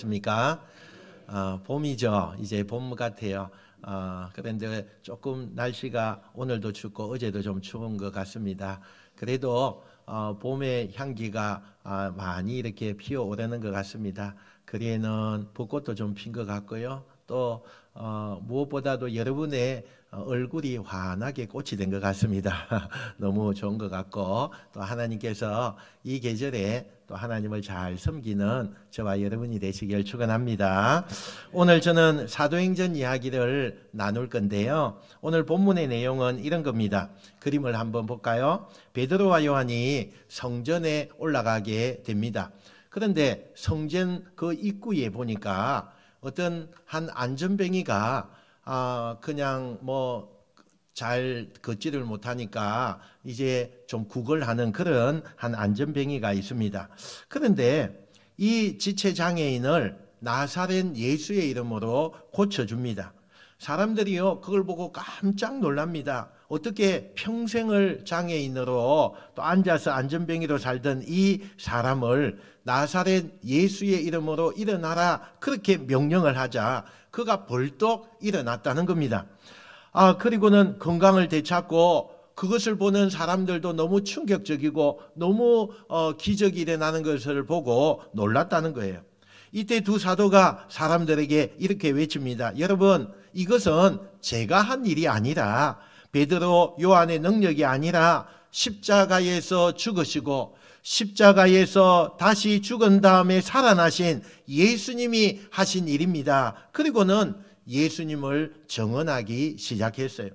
어떻습니까? 봄이죠. 이제 봄 같아요. 그런데 조금 날씨가 오늘도 춥고 어제도 좀 추운 것 같습니다. 그래도 봄의 향기가 많이 이렇게 피어오르는 것 같습니다. 거리에는 벚꽃도 좀 핀 것 같고요. 또 무엇보다도 여러분의 얼굴이 환하게 꽃이 된 것 같습니다. 너무 좋은 것 같고, 또 하나님께서 이 계절에 또 하나님을 잘 섬기는 저와 여러분이 되시길 축원합니다. 오늘 저는 사도행전 이야기를 나눌 건데요. 오늘 본문의 내용은 이런 겁니다. 그림을 한번 볼까요? 베드로와 요한이 성전에 올라가게 됩니다. 그런데 성전 그 입구에 보니까 어떤 한 안전뱅이가 그냥 잘 걷지를 못하니까 이제 좀 구걸하는 그런 한 안전뱅이가 있습니다. 그런데 이 지체장애인을 나사렛 예수의 이름으로 고쳐줍니다. 사람들이요 그걸 보고 깜짝 놀랍니다. 어떻게 평생을 장애인으로 또 앉아서 안전뱅이로 살던 이 사람을 나사렛 예수의 이름으로 일어나라 그렇게 명령을 하자 그가 벌떡 일어났다는 겁니다. 그리고는 건강을 되찾고 그것을 보는 사람들도 너무 충격적이고 너무 기적이 일어나는 것을 보고 놀랐다는 거예요. 이때 두 사도가 사람들에게 이렇게 외칩니다. 여러분, 이것은 제가 한 일이 아니라 베드로 요한의 능력이 아니라 십자가에서 죽으시고 십자가에서 다시 죽은 다음에 살아나신 예수님이 하신 일입니다. 그리고는 예수님을 정언하기 시작했어요.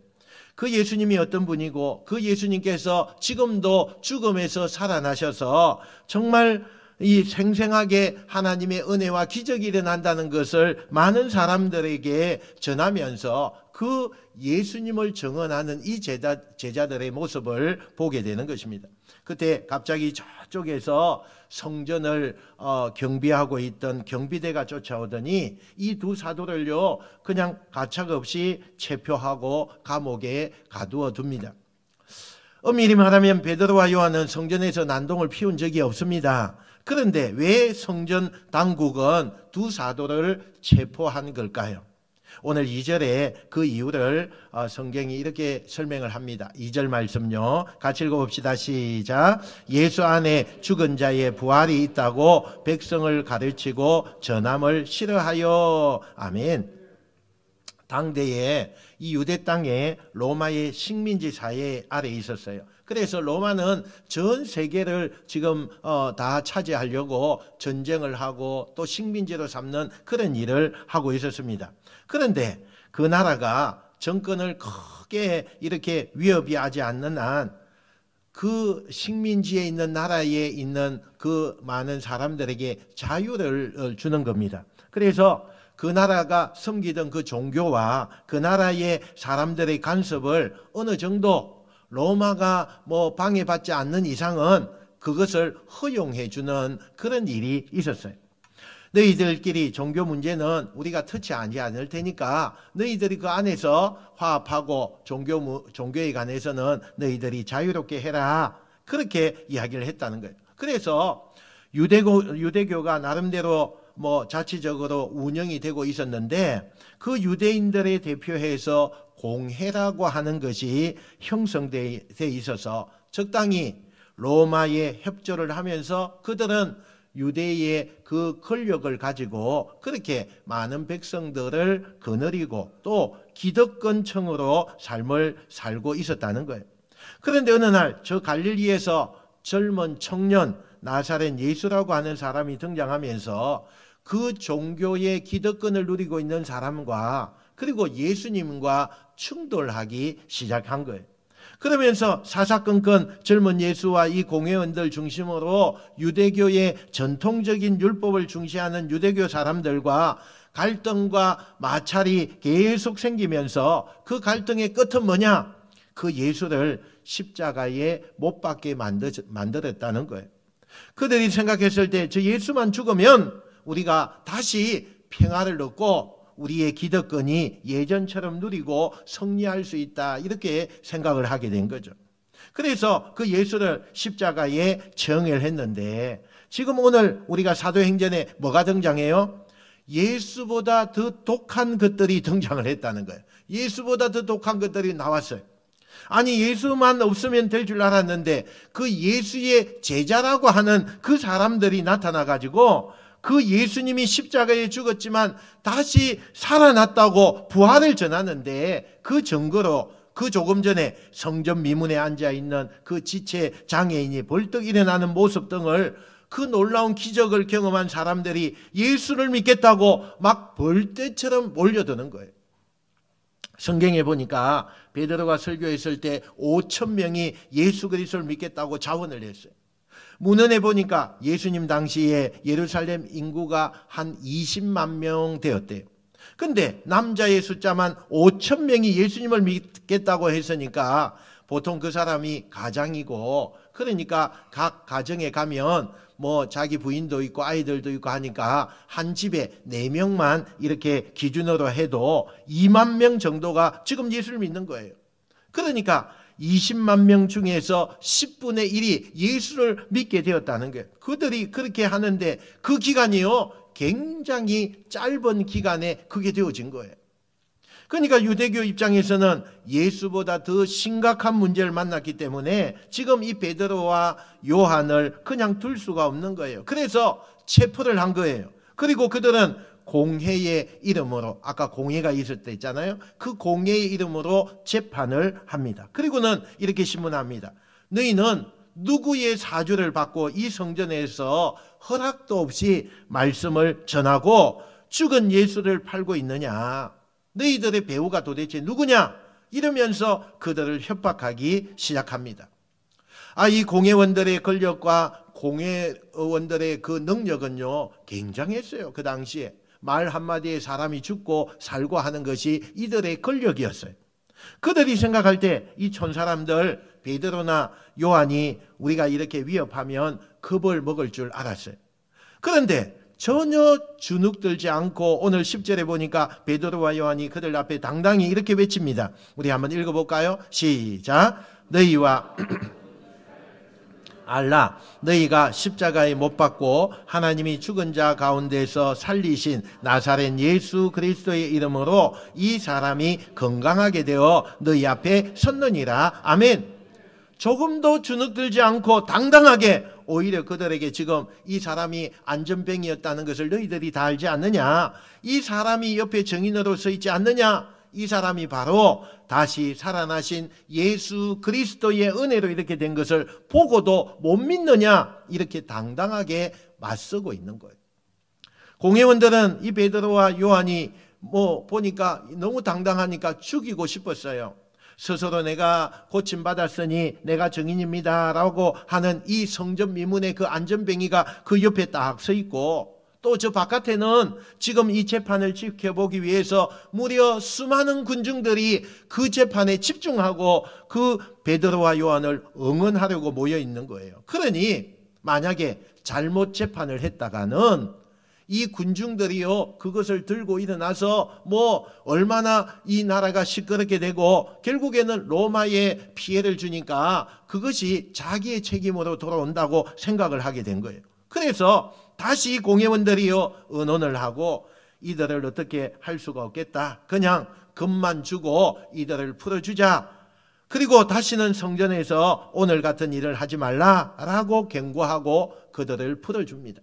그 예수님이 어떤 분이고 그 예수님께서 지금도 죽음에서 살아나셔서 정말 이 생생하게 하나님의 은혜와 기적이 일어난다는 것을 많은 사람들에게 전하면서 그 예수님을 증언하는 이 제자들의 모습을 보게 되는 것입니다. 그때 갑자기 저쪽에서 성전을 경비하고 있던 경비대가 쫓아오더니 이 두 사도를요 그냥 가차없이 체포하고 감옥에 가두어 둡니다. 엄밀히 말하면 베드로와 요한은 성전에서 난동을 피운 적이 없습니다. 그런데 왜 성전 당국은 두 사도를 체포한 걸까요? 오늘 2절에 그 이유를 성경이 이렇게 설명을 합니다. 2절 말씀요. 같이 읽어봅시다. 시작. 예수 안에 죽은 자의 부활이 있다고 백성을 가르치고 전함을 싫어하여. 아멘. 당대에 이 유대 땅에 로마의 식민지 사회 아래 있었어요. 그래서 로마는 전 세계를 지금 다 차지하려고 전쟁을 하고 또 식민지로 삼는 그런 일을 하고 있었습니다. 그런데 그 나라가 정권을 크게 이렇게 위협이 하지 않는 한 그 식민지에 있는 나라에 있는 그 많은 사람들에게 자유를 주는 겁니다. 그래서 그 나라가 섬기던 그 종교와 그 나라의 사람들의 간섭을 어느 정도 로마가 방해받지 않는 이상은 그것을 허용해 주는 그런 일이 있었어요. 너희들끼리 종교 문제는 우리가 터치하지 않을 테니까 너희들이 그 안에서 화합하고 종교에 관해서는 너희들이 자유롭게 해라. 그렇게 이야기를 했다는 거예요. 그래서 유대교가 나름대로 자치적으로 운영이 되고 있었는데 그 유대인들의 대표해서 공회라고 하는 것이 형성되어 있어서 적당히 로마에 협조를 하면서 그들은 유대의 그 권력을 가지고 그렇게 많은 백성들을 거느리고 또 기득권층으로 삶을 살고 있었다는 거예요. 그런데 어느 날 저 갈릴리에서 젊은 청년 나사렛 예수라고 하는 사람이 등장하면서 그 종교의 기득권을 누리고 있는 사람과 그리고 예수님과 충돌하기 시작한 거예요. 그러면서 사사건건 젊은 예수와 이 공회원들 중심으로 유대교의 전통적인 율법을 중시하는 유대교 사람들과 갈등과 마찰이 계속 생기면서 그 갈등의 끝은 뭐냐? 그 예수를 십자가에 못 박게 만들었다는 거예요. 그들이 생각했을 때 저 예수만 죽으면 우리가 다시 평화를 얻고 우리의 기득권이 예전처럼 누리고 승리할 수 있다 이렇게 생각을 하게 된 거죠. 그래서 그 예수를 십자가에 정혈했는데 지금 오늘 우리가 사도행전에 뭐가 등장해요? 예수보다 더 독한 것들이 등장을 했다는 거예요. 예수보다 더 독한 것들이 나왔어요. 아니, 예수만 없으면 될 줄 알았는데 그 예수의 제자라고 하는 그 사람들이 나타나가지고 그 예수님이 십자가에 죽었지만 다시 살아났다고 부활을 전하는데, 그 증거로 그 조금 전에 성전 미문에 앉아있는 그 지체 장애인이 벌떡 일어나는 모습 등을, 그 놀라운 기적을 경험한 사람들이 예수를 믿겠다고 막 벌떼처럼 몰려드는 거예요. 성경에 보니까 베드로가 설교했을 때 5,000명이 예수 그리스도를 믿겠다고 자원을 했어요. 문헌에 보니까 예수님 당시에 예루살렘 인구가 한 20만 명 되었대요. 근데 남자의 숫자만 5,000명이 예수님을 믿겠다고 했으니까 보통 그 사람이 가장이고, 그러니까 각 가정에 가면 뭐 자기 부인도 있고 아이들도 있고 하니까 한 집에 4명만 이렇게 기준으로 해도 2만 명 정도가 지금 예수를 믿는 거예요. 그러니까 20만 명 중에서 10분의 1이 예수를 믿게 되었다는 거예요. 그들이 그렇게 하는데 그 기간이요, 굉장히 짧은 기간에 그게 되어진 거예요. 그러니까 유대교 입장에서는 예수보다 더 심각한 문제를 만났기 때문에 지금 이 베드로와 요한을 그냥 둘 수가 없는 거예요. 그래서 체포를 한 거예요. 그리고 그들은 공회의 이름으로, 아까 공회가 있을 때 있잖아요. 그 공회의 이름으로 재판을 합니다. 그리고는 이렇게 신문합니다. 너희는 누구의 사주를 받고 이 성전에서 허락도 없이 말씀을 전하고 죽은 예수를 팔고 있느냐? 너희들의 배우가 도대체 누구냐? 이러면서 그들을 협박하기 시작합니다. 이 공회원들의 권력과 공회원들의 그 능력은요, 굉장했어요. 그 당시에 말 한마디에 사람이 죽고 살고 하는 것이 이들의 권력이었어요. 그들이 생각할 때 이 촌사람들 베드로나 요한이 우리가 이렇게 위협하면 겁을 먹을 줄 알았어요. 그런데 전혀 주눅들지 않고 오늘 10절에 보니까 베드로와 요한이 그들 앞에 당당히 이렇게 외칩니다. 우리 한번 읽어볼까요? 시작. 너희와 알라, 너희가 십자가에 못 박고 하나님이 죽은 자 가운데서 살리신 나사렛 예수 그리스도의 이름으로 이 사람이 건강하게 되어 너희 앞에 섰느니라. 아멘. 조금도 주눅들지 않고 당당하게, 오히려 그들에게 지금 이 사람이 안전병이었다는 것을 너희들이 다 알지 않느냐? 이 사람이 옆에 증인으로 서 있지 않느냐? 이 사람이 바로 다시 살아나신 예수 그리스도의 은혜로 이렇게 된 것을 보고도 못 믿느냐? 이렇게 당당하게 맞서고 있는 거예요. 공회원들은 이 베드로와 요한이 보니까 너무 당당하니까 죽이고 싶었어요. 스스로 내가 고침받았으니 내가 증인입니다 라고 하는 이 성전 미문의 그 안전뱅이가 그 옆에 딱 서 있고, 또 저 바깥에는 지금 이 재판을 지켜보기 위해서 무려 수많은 군중들이 그 재판에 집중하고 그 베드로와 요한을 응원하려고 모여 있는 거예요. 그러니 만약에 잘못 재판을 했다가는 이 군중들이요, 그것을 들고 일어나서 얼마나 이 나라가 시끄럽게 되고 결국에는 로마에 피해를 주니까 그것이 자기의 책임으로 돌아온다고 생각을 하게 된 거예요. 그래서 다시 공회원들이요, 의논을 하고 이들을 어떻게 할 수가 없겠다. 그냥 금만 주고 이들을 풀어주자. 그리고 다시는 성전에서 오늘 같은 일을 하지 말라라고 경고하고 그들을 풀어줍니다.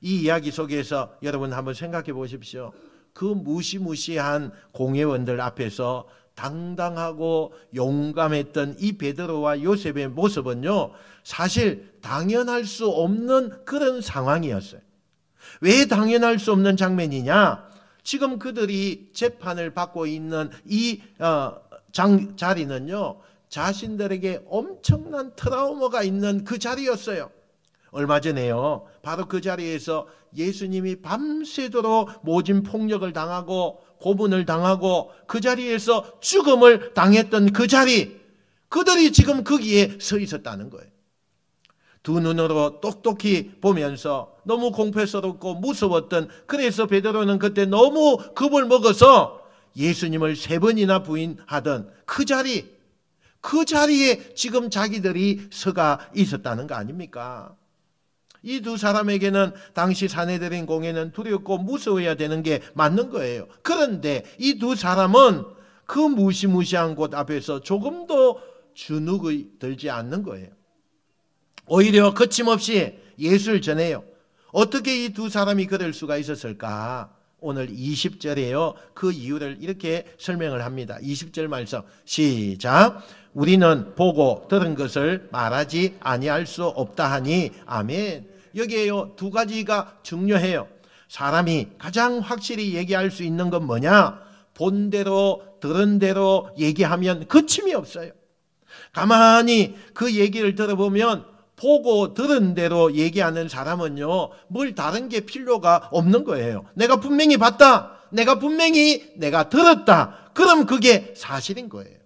이 이야기 속에서 여러분 한번 생각해 보십시오. 그 무시무시한 공회원들 앞에서 당당하고 용감했던 이 베드로와 요셉의 모습은요, 사실 당연할 수 없는 그런 상황이었어요. 왜 당연할 수 없는 장면이냐? 지금 그들이 재판을 받고 있는 이 자리는요, 자신들에게 엄청난 트라우마가 있는 그 자리였어요. 얼마 전에요, 바로 그 자리에서 예수님이 밤새도록 모진 폭력을 당하고 고문을 당하고 그 자리에서 죽음을 당했던 그 자리, 그들이 지금 거기에 서 있었다는 거예요. 두 눈으로 똑똑히 보면서 너무 공포스럽고 무서웠던, 그래서 베드로는 그때 너무 겁을 먹어서 예수님을 3번이나 부인하던 그 자리에 지금 자기들이 서가 있었다는 거 아닙니까? 이 두 사람에게는 당시 사내들인 공회는 두렵고 무서워야 되는 게 맞는 거예요. 그런데 이 두 사람은 그 무시무시한 곳 앞에서 조금도 주눅이 들지 않는 거예요. 오히려 거침없이 예수를 전해요. 어떻게 이 두 사람이 그럴 수가 있었을까? 오늘 20절에요. 그 이유를 이렇게 설명을 합니다. 20절 말씀 시작. 우리는 보고 들은 것을 말하지 아니할 수 없다 하니 아멘. 여기에요. 두 가지가 중요해요. 사람이 가장 확실히 얘기할 수 있는 건 뭐냐? 본 대로 들은 대로 얘기하면 거침이 없어요. 가만히 그 얘기를 들어보면 보고 들은 대로 얘기하는 사람은요, 뭘 다른 게 필요가 없는 거예요. 내가 분명히 봤다, 내가 들었다, 그럼 그게 사실인 거예요.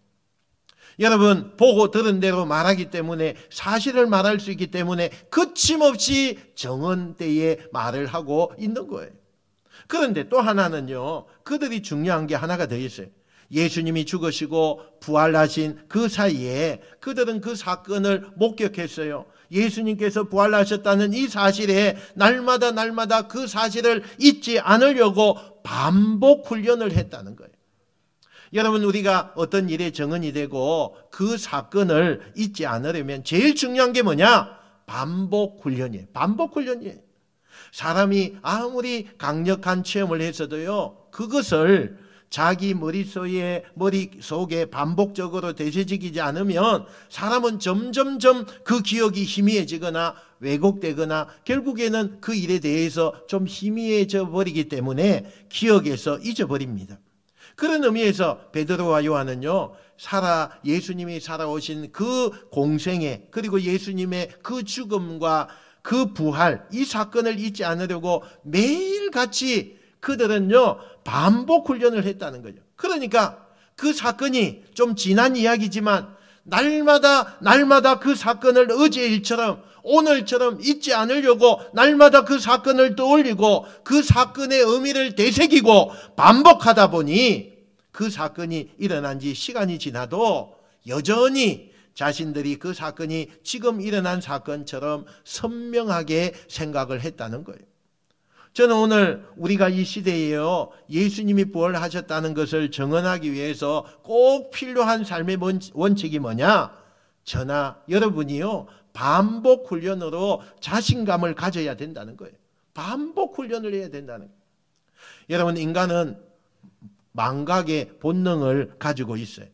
여러분, 보고 들은 대로 말하기 때문에, 사실을 말할 수 있기 때문에 거침없이 정언대에 말을 하고 있는 거예요. 그런데 또 하나는요, 그들이 중요한 게 하나가 더 있어요. 예수님이 죽으시고 부활하신 그 사이에 그들은 그 사건을 목격했어요. 예수님께서 부활하셨다는 이 사실에 날마다 그 사실을 잊지 않으려고 반복 훈련을 했다는 거예요. 여러분, 우리가 어떤 일에 정언이 되고 그 사건을 잊지 않으려면 제일 중요한 게 뭐냐? 반복 훈련이에요. 반복 훈련이에요. 사람이 아무리 강력한 체험을 했어도요, 그것을 자기 머릿속에 반복적으로 되새기지 않으면 사람은 점점점 그 기억이 희미해지거나 왜곡되거나 결국에는 그 일에 대해서 좀 희미해져 버리기 때문에 기억에서 잊어버립니다. 그런 의미에서 베드로와 요한은요, 예수님이 살아오신 그 공생애, 그리고 예수님의 그 죽음과 그 부활, 이 사건을 잊지 않으려고 매일같이 그들은요, 반복 훈련을 했다는 거죠. 그러니까 그 사건이 좀 지난 이야기지만 날마다 그 사건을 어제 일처럼 오늘처럼 잊지 않으려고 날마다 그 사건을 떠올리고 그 사건의 의미를 되새기고 반복하다 보니 그 사건이 일어난 지 시간이 지나도 여전히 자신들이 그 사건이 지금 일어난 사건처럼 선명하게 생각을 했다는 거예요. 저는 오늘 우리가 이 시대에요, 예수님이 부활하셨다는 것을 정언하기 위해서 꼭 필요한 삶의 원칙이 뭐냐? 저나 여러분이요, 반복 훈련으로 자신감을 가져야 된다는 거예요. 반복 훈련을 해야 된다는 거예요. 여러분, 인간은 망각의 본능을 가지고 있어요.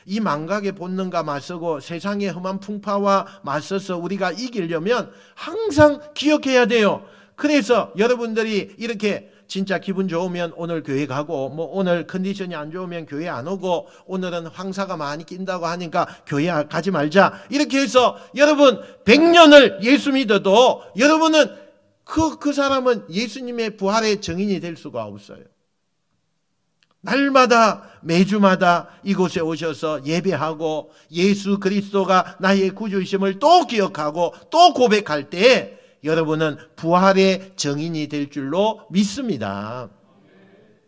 이 망각의 본능과 맞서고 세상의 험한 풍파와 맞서서 우리가 이기려면 항상 기억해야 돼요. 그래서 여러분들이 이렇게 진짜 기분 좋으면 오늘 교회 가고, 뭐 오늘 컨디션이 안 좋으면 교회 안 오고, 오늘은 황사가 많이 낀다고 하니까 교회 가지 말자, 이렇게 해서 여러분 100년을 예수 믿어도 여러분은 그 사람은 예수님의 부활의 증인이 될 수가 없어요. 날마다 매주마다 이곳에 오셔서 예배하고 예수 그리스도가 나의 구주이심을 또 기억하고 또 고백할 때 여러분은 부활의 증인이 될 줄로 믿습니다.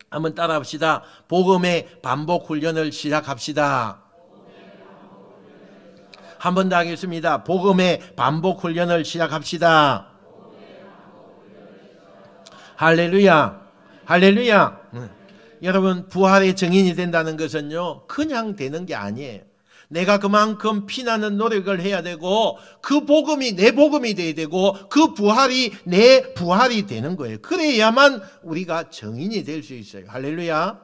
한번 따라합시다. 복음의 반복 훈련을 시작합시다. 한 번 더 하겠습니다. 복음의 반복 훈련을 시작합시다. 할렐루야, 할렐루야. 여러분, 부활의 증인이 된다는 것은요, 그냥 되는 게 아니에요. 내가 그만큼 피나는 노력을 해야 되고, 그 복음이 내 복음이 돼야 되고, 그 부활이 내 부활이 되는 거예요. 그래야만 우리가 증인이 될 수 있어요. 할렐루야.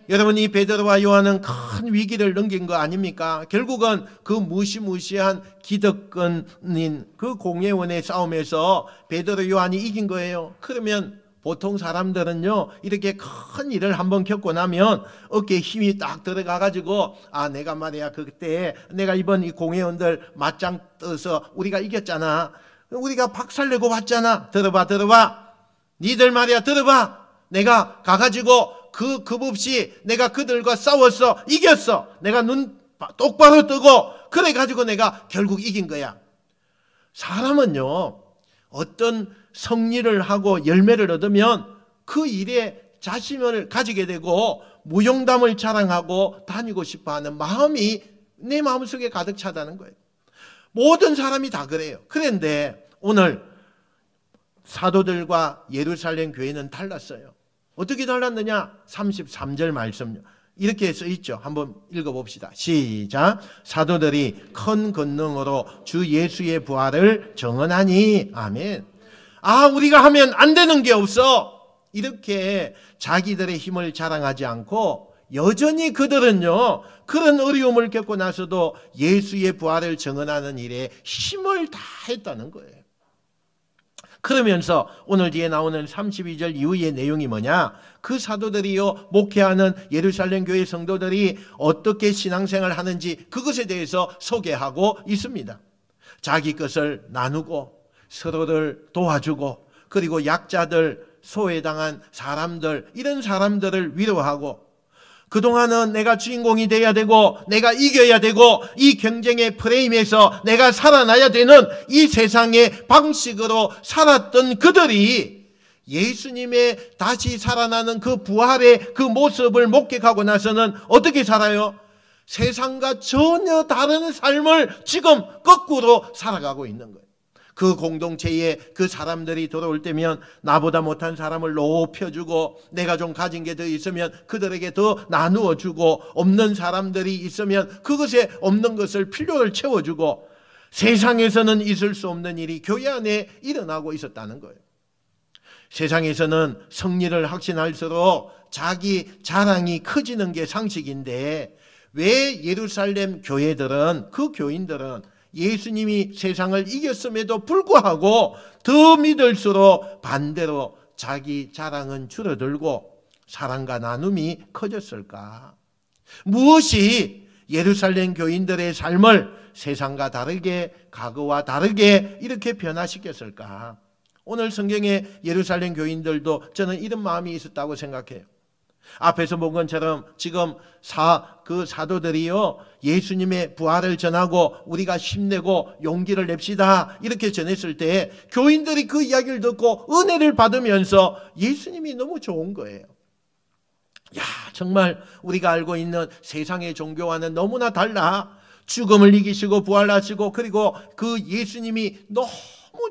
여러분, 이 베드로와 요한은 큰 위기를 넘긴 거 아닙니까? 결국은 그 무시무시한 기득권인 그 공회원의 싸움에서 베드로 요한이 이긴 거예요. 그러면 보통 사람들은요, 이렇게 큰 일을 한번 겪고 나면 어깨에 힘이 딱 들어가가지고, 내가 말이야, 그때 내가 이번 이 공회원들 맞짱 떠서 우리가 이겼잖아. 우리가 박살내고 왔잖아. 들어봐. 니들 말이야, 들어봐. 내가 가가지고 급 없이 내가 그들과 싸웠어. 이겼어. 내가 눈 똑바로 뜨고, 그래가지고 내가 결국 이긴 거야. 사람은요, 어떤 성리를 하고 열매를 얻으면 그 일에 자신을 가지게 되고 무용담을 자랑하고 다니고 싶어하는 마음이 내 마음속에 가득 차다는 거예요. 모든 사람이 다 그래요. 그런데 오늘 사도들과 예루살렘 교회는 달랐어요. 어떻게 달랐느냐? 33절 말씀 이렇게 써 있죠. 한번 읽어봅시다. 시작. 사도들이 큰 권능으로 주 예수의 부활을 증언하니. 아멘. 우리가 하면 안 되는 게 없어. 이렇게 자기들의 힘을 자랑하지 않고 여전히 그들은요, 그런 어려움을 겪고 나서도 예수의 부활을 증언하는 일에 힘을 다했다는 거예요. 그러면서 오늘 뒤에 나오는 32절 이후의 내용이 뭐냐? 그 사도들이요, 목회하는 예루살렘 교회 성도들이 어떻게 신앙생활을 하는지 그것에 대해서 소개하고 있습니다. 자기 것을 나누고 서로를 도와주고, 그리고 약자들, 소외당한 사람들, 이런 사람들을 위로하고, 그동안은 내가 주인공이 돼야 되고 내가 이겨야 되고 이 경쟁의 프레임에서 내가 살아나야 되는 이 세상의 방식으로 살았던 그들이 예수님의 다시 살아나는 그 부활의 그 모습을 목격하고 나서는 어떻게 살아요? 세상과 전혀 다른 삶을 지금 거꾸로 살아가고 있는 거예요. 그 공동체에 그 사람들이 들어올 때면 나보다 못한 사람을 높여주고, 내가 좀 가진 게 더 있으면 그들에게 더 나누어 주고, 없는 사람들이 있으면 그것에 없는 것을 필요를 채워주고, 세상에서는 있을 수 없는 일이 교회 안에 일어나고 있었다는 거예요. 세상에서는 승리를 확신할수록 자기 자랑이 커지는 게 상식인데, 왜 예루살렘 교회들은, 그 교인들은 예수님이 세상을 이겼음에도 불구하고 더 믿을수록 반대로 자기 자랑은 줄어들고 사랑과 나눔이 커졌을까? 무엇이 예루살렘 교인들의 삶을 세상과 다르게, 과거와 다르게 이렇게 변화시켰을까? 오늘 성경의 예루살렘 교인들도 저는 이런 마음이 있었다고 생각해요. 앞에서 본 것처럼 지금 그 사도들이요, 예수님의 부활을 전하고 우리가 힘내고 용기를 냅시다 이렇게 전했을 때 교인들이 그 이야기를 듣고 은혜를 받으면서 예수님이 너무 좋은 거예요. 야, 정말 우리가 알고 있는 세상의 종교와는 너무나 달라. 죽음을 이기시고 부활하시고, 그리고 그 예수님이 너무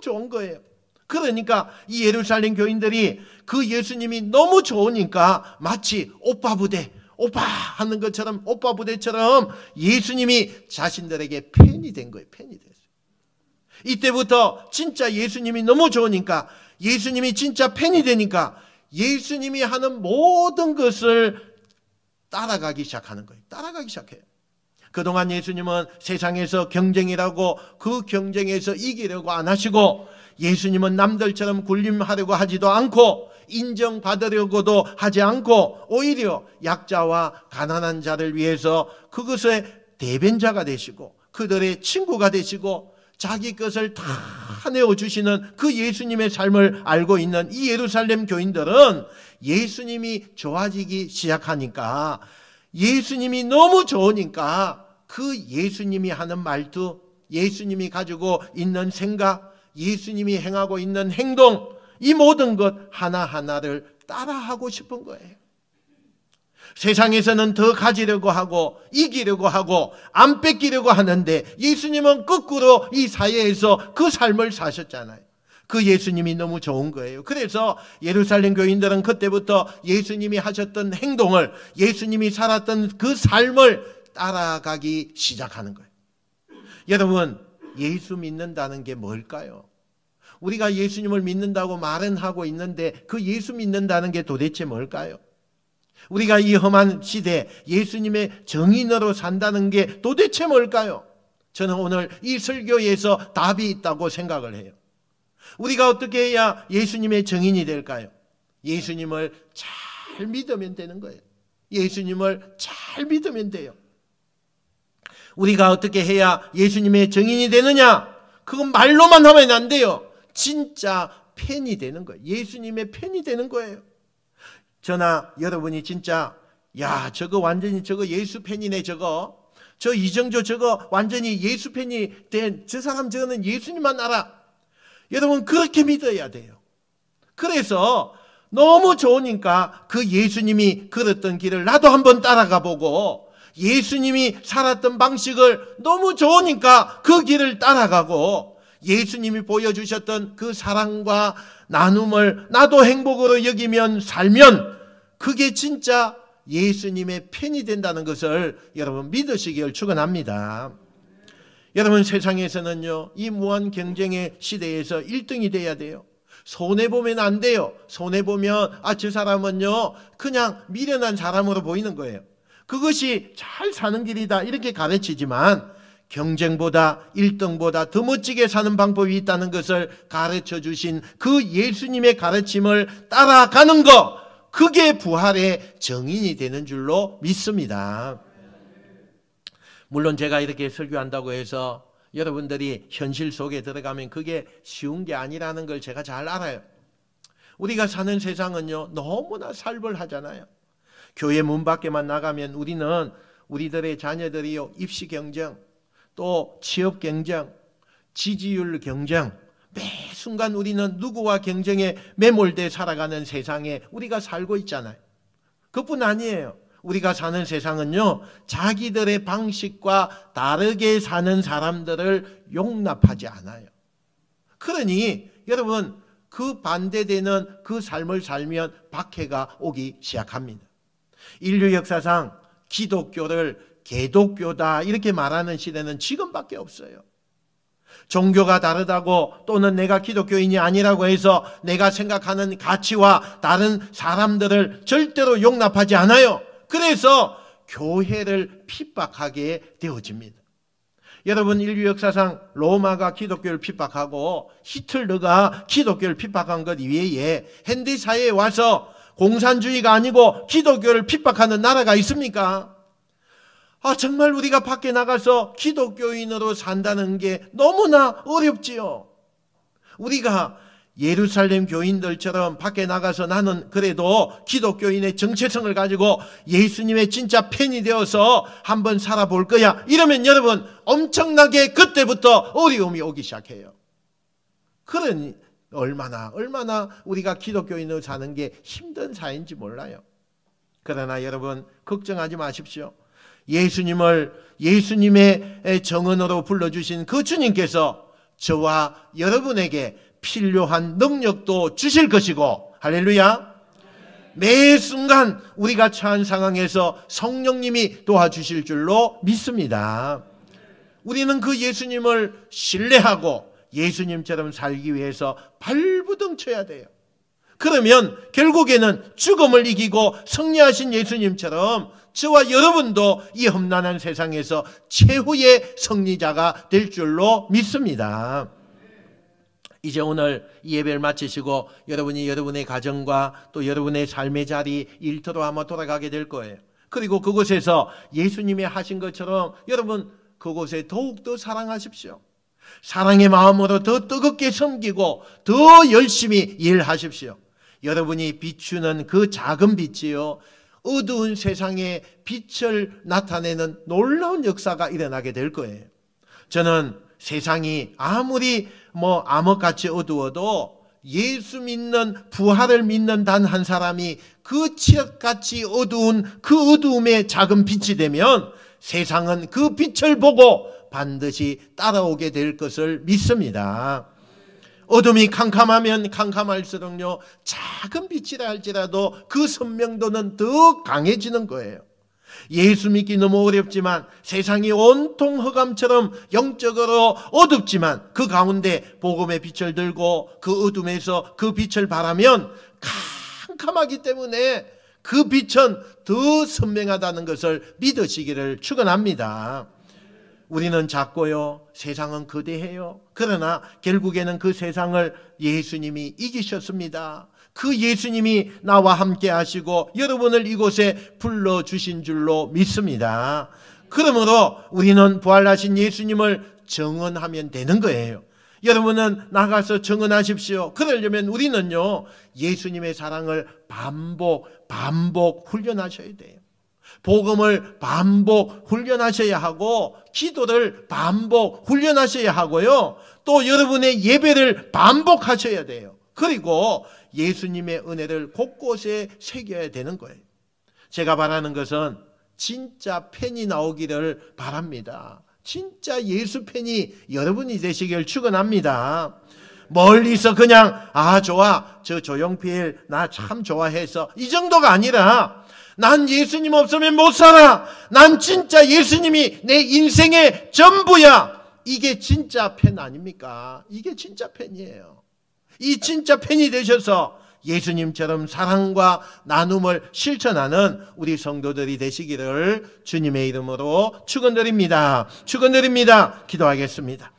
좋은 거예요. 그러니까 이 예루살렘 교인들이 그 예수님이 너무 좋으니까 마치 오빠 부대, 오빠 하는 것처럼, 오빠 부대처럼 예수님이 자신들에게 팬이 된 거예요. 팬이 됐어요. 이때부터 진짜 예수님이 너무 좋으니까, 예수님이 진짜 팬이 되니까 예수님이 하는 모든 것을 따라가기 시작하는 거예요. 따라가기 시작해요. 그동안 예수님은 세상에서 경쟁이라고 그 경쟁에서 이기려고 안 하시고, 예수님은 남들처럼 군림하려고 하지도 않고 인정받으려고도 하지 않고, 오히려 약자와 가난한 자를 위해서 그것의 대변자가 되시고 그들의 친구가 되시고 자기 것을 다 내어주시는 그 예수님의 삶을 알고 있는 이 예루살렘 교인들은 예수님이 좋아지기 시작하니까, 예수님이 너무 좋으니까 그 예수님이 하는 말투, 예수님이 가지고 있는 생각, 예수님이 행하고 있는 행동, 이 모든 것 하나하나를 따라하고 싶은 거예요. 세상에서는 더 가지려고 하고 이기려고 하고 안 뺏기려고 하는데, 예수님은 거꾸로 이 사회에서 그 삶을 사셨잖아요. 그 예수님이 너무 좋은 거예요. 그래서 예루살렘 교인들은 그때부터 예수님이 하셨던 행동을, 예수님이 살았던 그 삶을 따라가기 시작하는 거예요. 여러분, 예수 믿는다는 게 뭘까요? 우리가 예수님을 믿는다고 말은 하고 있는데 그 예수 믿는다는 게 도대체 뭘까요? 우리가 이 험한 시대에 예수님의 정인으로 산다는 게 도대체 뭘까요? 저는 오늘 이 설교에서 답이 있다고 생각을 해요. 우리가 어떻게 해야 예수님의 정인이 될까요? 예수님을 잘 믿으면 되는 거예요. 예수님을 잘 믿으면 돼요. 우리가 어떻게 해야 예수님의 정인이 되느냐? 그건 말로만 하면 안 돼요. 진짜 팬이 되는 거예요. 예수님의 팬이 되는 거예요. 저나 여러분이 진짜, 야, 저거 완전히 저거 예수 팬이네, 저거. 저 이정조 저거 완전히 예수 팬이 된 저 사람, 저거는 예수님만 알아. 여러분, 그렇게 믿어야 돼요. 그래서 너무 좋으니까 그 예수님이 걸었던 길을 나도 한번 따라가 보고, 예수님이 살았던 방식을 너무 좋으니까 그 길을 따라가고, 예수님이 보여주셨던 그 사랑과 나눔을 나도 행복으로 여기면 살면 그게 진짜 예수님의 팬이 된다는 것을 여러분 믿으시길 축원합니다. 여러분 세상에서는요, 이 무한 경쟁의 시대에서 1등이 돼야 돼요. 손해보면 안 돼요. 손해보면 저 사람은요 그냥 미련한 사람으로 보이는 거예요. 그것이 잘 사는 길이다 이렇게 가르치지만 경쟁보다 1등보다 더 멋지게 사는 방법이 있다는 것을 가르쳐 주신 그 예수님의 가르침을 따라가는 것, 그게 부활의 정인이 되는 줄로 믿습니다. 물론 제가 이렇게 설교한다고 해서 여러분들이 현실 속에 들어가면 그게 쉬운 게 아니라는 걸 제가 잘 알아요. 우리가 사는 세상은요 너무나 살벌하잖아요. 교회 문 밖에만 나가면 우리는 우리들의 자녀들이요 입시 경쟁, 또 취업 경쟁, 지지율 경쟁, 매 순간 우리는 누구와 경쟁에 매몰돼 살아가는 세상에 우리가 살고 있잖아요. 그뿐 아니에요. 우리가 사는 세상은요 자기들의 방식과 다르게 사는 사람들을 용납하지 않아요. 그러니 여러분 그 반대되는 그 삶을 살면 박해가 오기 시작합니다. 인류 역사상 기독교를 개독교다 이렇게 말하는 시대는 지금밖에 없어요. 종교가 다르다고 또는 내가 기독교인이 아니라고 해서 내가 생각하는 가치와 다른 사람들을 절대로 용납하지 않아요. 그래서 교회를 핍박하게 되어집니다. 여러분 인류 역사상 로마가 기독교를 핍박하고 히틀러가 기독교를 핍박한 것 이외에 현대사회에 와서 공산주의가 아니고 기독교를 핍박하는 나라가 있습니까? 정말 우리가 밖에 나가서 기독교인으로 산다는 게 너무나 어렵지요. 우리가 예루살렘 교인들처럼 밖에 나가서 나는 그래도 기독교인의 정체성을 가지고 예수님의 진짜 팬이 되어서 한번 살아볼 거야 이러면 여러분 엄청나게 그때부터 어려움이 오기 시작해요. 그러니 얼마나 우리가 기독교인으로 사는 게 힘든 사회인지 몰라요. 그러나 여러분 걱정하지 마십시오. 예수님의 정언으로 불러주신 그 주님께서 저와 여러분에게 필요한 능력도 주실 것이고, 할렐루야, 매 순간 우리가 처한 상황에서 성령님이 도와주실 줄로 믿습니다. 우리는 그 예수님을 신뢰하고 예수님처럼 살기 위해서 발부둥 쳐야 돼요. 그러면 결국에는 죽음을 이기고 승리하신 예수님처럼 저와 여러분도 이 험난한 세상에서 최후의 승리자가 될 줄로 믿습니다. 이제 오늘 이 예배를 마치시고 여러분이 여러분의 가정과 또 여러분의 삶의 자리, 일터로 아마 돌아가게 될 거예요. 그리고 그곳에서 예수님이 하신 것처럼 여러분 그곳에 더욱더 사랑하십시오. 사랑의 마음으로 더 뜨겁게 섬기고 더 열심히 일하십시오. 여러분이 비추는 그 작은 빛이요, 어두운 세상에 빛을 나타내는 놀라운 역사가 일어나게 될 거예요. 저는 세상이 아무리 암흑같이 어두워도 예수 믿는, 부활을 믿는 단 한 사람이 그 칠흑같이 어두운 그 어두움의 작은 빛이 되면 세상은 그 빛을 보고 반드시 따라오게 될 것을 믿습니다. 어둠이 캄캄하면 캄캄할수록요 작은 빛이라 할지라도 그 선명도는 더 강해지는 거예요. 예수 믿기 너무 어렵지만 세상이 온통 흑암처럼 영적으로 어둡지만 그 가운데 복음의 빛을 들고 그 어둠에서 그 빛을 바라면 캄캄하기 때문에 그 빛은 더 선명하다는 것을 믿으시기를 축원합니다. 우리는 작고요, 세상은 거대해요. 그러나 결국에는 그 세상을 예수님이 이기셨습니다. 그 예수님이 나와 함께 하시고 여러분을 이곳에 불러주신 줄로 믿습니다. 그러므로 우리는 부활하신 예수님을 증언하면 되는 거예요. 여러분은 나가서 증언하십시오. 그러려면 우리는요 예수님의 사랑을 반복 훈련하셔야 돼요. 복음을 반복 훈련하셔야 하고 기도를 반복 훈련하셔야 하고요, 또 여러분의 예배를 반복하셔야 돼요. 그리고 예수님의 은혜를 곳곳에 새겨야 되는 거예요. 제가 바라는 것은 진짜 팬이 나오기를 바랍니다. 진짜 예수 팬이 여러분이 되시길 축원합니다. 멀리서 그냥 좋아, 저 조용필 나 참 좋아해서 이 정도가 아니라 난 예수님 없으면 못 살아, 난 진짜 예수님이 내 인생의 전부야, 이게 진짜 팬 아닙니까? 이게 진짜 팬이에요. 이 진짜 팬이 되셔서 예수님처럼 사랑과 나눔을 실천하는 우리 성도들이 되시기를 주님의 이름으로 축원드립니다. 기도하겠습니다.